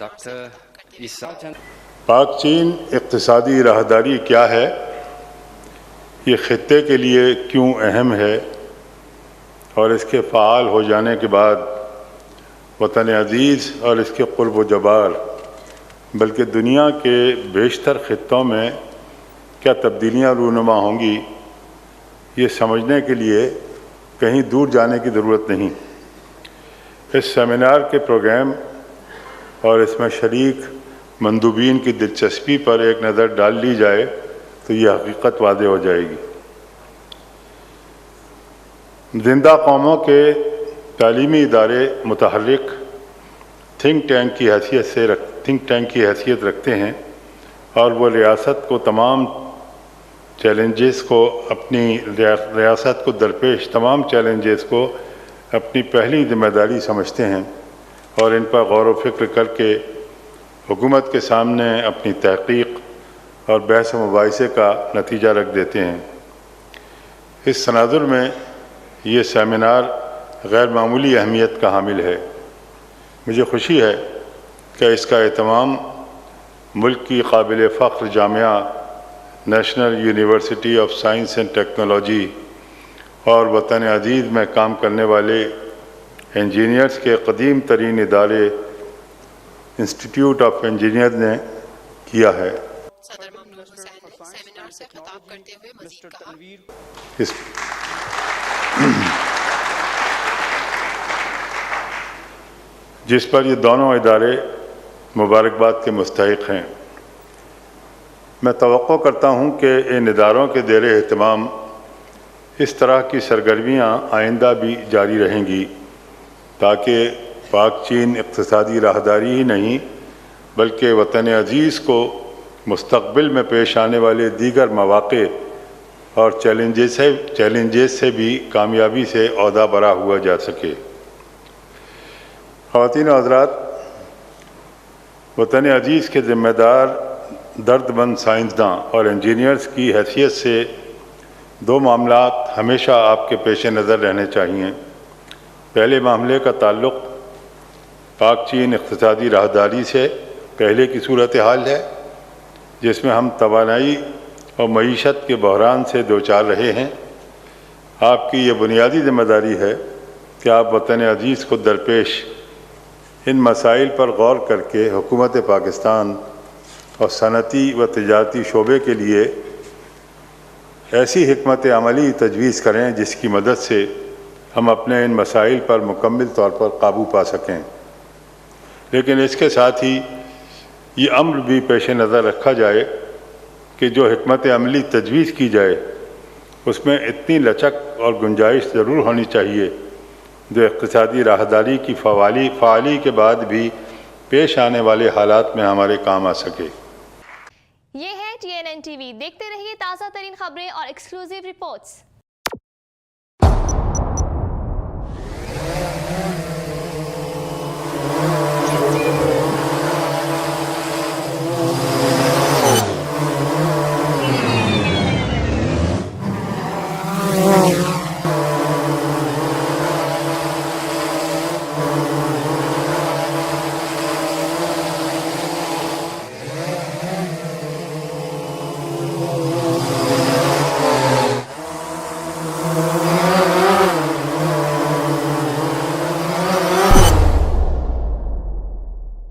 Doctor عیسیٰ پاک چین اقتصادی راہداری کیا ہے، یہ خطے کے لیے کیوں اہم ہے، اور اس کے فعال ہو جانے کے بعد وطن عزیز اور اس کے قرب و جبار بلکہ دنیا کے بیشتر خطوں میں کیا تبدیلیاں رونما ہوں گی، یہ سمجھنے کے لیے کہیں دور جانے کی ضرورت نہیں۔ اس سیمینار کے پروگرام اور اس میں شریک مندوبین کی دلچسپی پر ایک نظر ڈال لی جائے تو یہ حقیقت واضح ہو جائے گی۔ زندہ قوموں کے تعلیمی ادارے متحرک تھنک ٹینک کی حیثیت رکھتے ہیں، اور وہ ریاست کو درپیش تمام چیلنجز کو اپنی پہلی ذمہ داری سمجھتے ہیں، اور ان پر غور و فکر کر کے حکومت کے سامنے اپنی تحقیق اور بحث و مباحثے کا نتیجہ رکھ دیتے ہیں۔ اس تناظر میں یہ سیمینار غیر معمولی اہمیت کا حامل ہے۔ مجھے خوشی ہے کہ اس کا اہتمام ملک کی قابل فخر جامعہ national university of science and technology اور وطن عزیز میں کام کرنے والے انجینئرز کے قدیم ترین ادارے انسٹیٹیوٹ آف انجینئر نے کیا ہے۔ صدر ممنون حسین نے سیمینار سے خطاب کرتے ہوئے مزید کہا جس پر یہ دونوں ادارے مبارکباد کے مستحق ہیں۔ میں توقع کرتا ہوں کہ ان اداروں کے زیر اہتمام اس طرح کی سرگرمیاں آئندہ بھی جاری رہیں گی، تاکہ پاک چین اقتصادی راہداری ہی نہیں بلکہ وطن عزیز کو مستقبل میں پیش آنے والے دیگر مواقع اور چیلنجز سے بھی کامیابی سے عہدہ برا ہوا جا سکے۔ خواتین و حضرات، وطن عزیز کے ذمہ دار درد مند سائنسداں اور انجینئرز کی حیثیت سے دو معاملات ہمیشہ آپ کے پیش نظر رہنے چاہیے۔ پہلے معاملے کا تعلق پاک چین اقتصادی راہداری سے پہلے کی صورتحال ہے، جس میں ہم توانائی اور معیشت کے بحران سے دوچار رہے ہیں۔ آپ کی یہ بنیادی ذمہ داری ہے کہ آپ وطن عزیز کو درپیش ان مسائل پر غور کر کے حکومت پاکستان اور صنعتی و تجارتی شعبے کے لیے ایسی حکمت عملی تجویز کریں جس کی مدد سے ہم اپنے ان مسائل پر مکمل طور پر قابو پا سکیں، لیکن اس کے ساتھ ہی یہ امر بھی پیش نظر رکھا جائے کہ جو حکمت عملی تجویز کی جائے اس میں اتنی لچک اور گنجائش ضرور ہونی چاہیے جو اقتصادی راہداری کی فعالی کے بعد بھی پیش آنے والے حالات میں ہمارے کام آ سکے۔ یہ ہے TNN TV، دیکھتے رہیے تازہ ترین خبریں اور ایکسکلوزیو رپورٹس۔